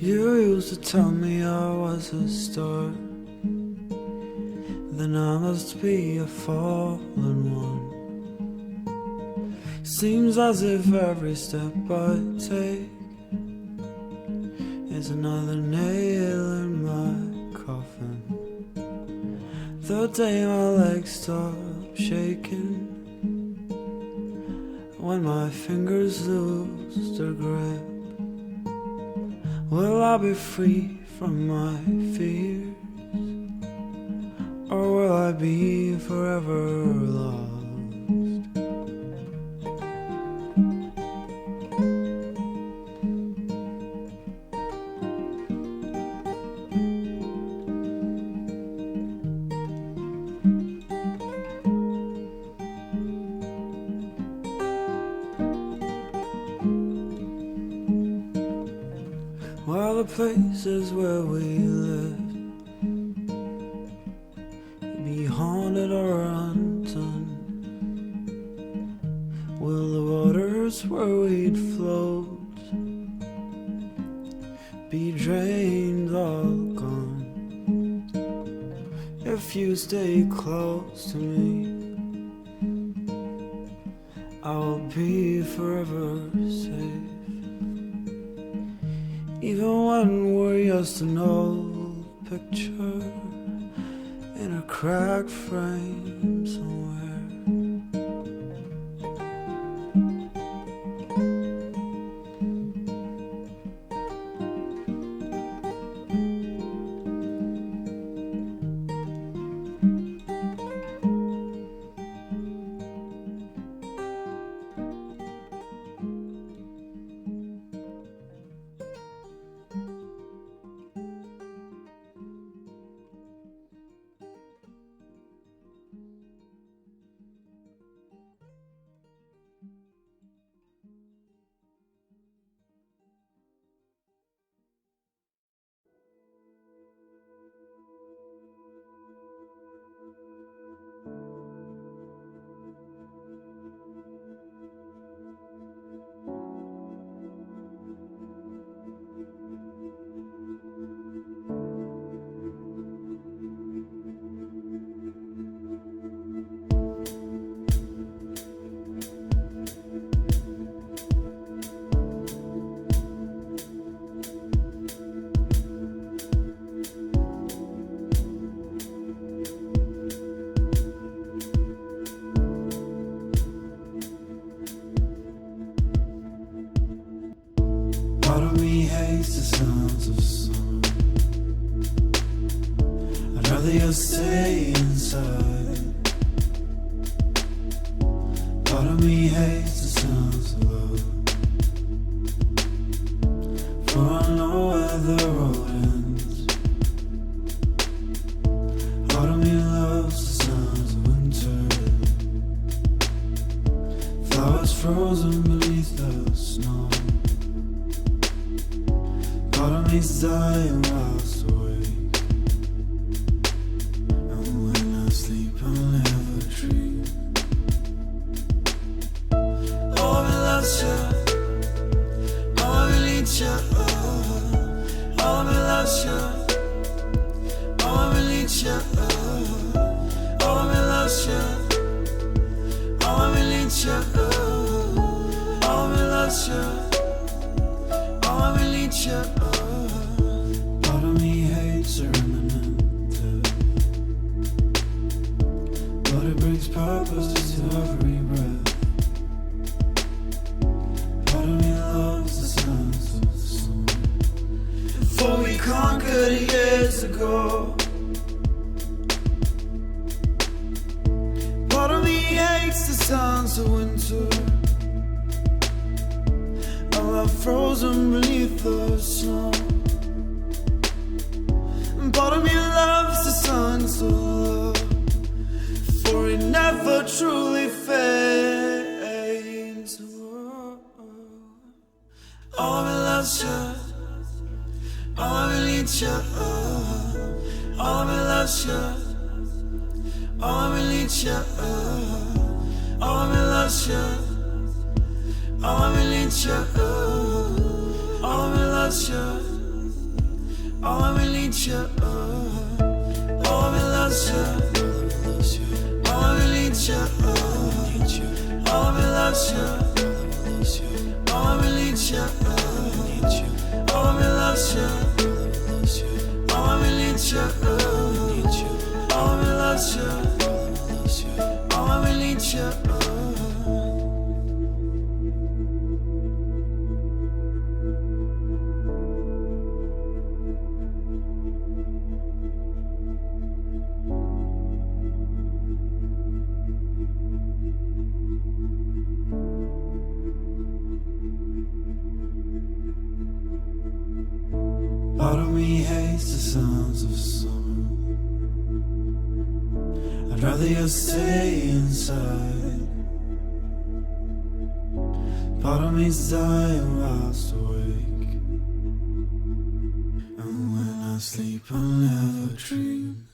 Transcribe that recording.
You used to tell me I was a star, then I must be a fallen one. Seems as if every step I take is another nail in my coffin. The day my legs stop shaking, when my fingers lose their grip, will I be free from my fears, or will I be forever lost? While the places where we lived be haunted or undone, will the waters where we'd float be drained, all gone? If you stay close to me, I will be forever safe. Even when we're just an old picture in a cracked frame somewhere. Part of me hates the sounds of summer. I'd rather just stay inside. Part of me hates the sounds of love, for I know where the road ends. Part of me loves the sounds of winter, flowers frozen beneath the snow. Part of me's dying whilst awake, and when I sleep I'll never dream. Oh, I loves you, oh, I need you, oh, I loves you, oh, I need you, oh, I loves you, oh, I need you, oh, I loves you, oh, I need you. Part of me hates the remnant, but it brings purpose to every breath. Part of me loves the sounds of summer, before we conquered years ago. Part of me hates the sounds of winter, frozen beneath the snow. And part of me loves the songs of love, for it never truly fades. All of me loves you, all of me needs you, all of me loves you, all of me needs you, all of me loves you. All of me needs you, all of me loves you, oh, I will eat you. Oh, I will love you. Oh, I will eat you. Oh, I will love you. Oh, I will eat you. Oh, I will love you. Oh, I will eat you. Oh, I will love you. Oh, I will eat you. Part of me hates the sounds of summer. I'd rather you stay inside. Part of me's dying whilst awake. And when I sleep I'll never dream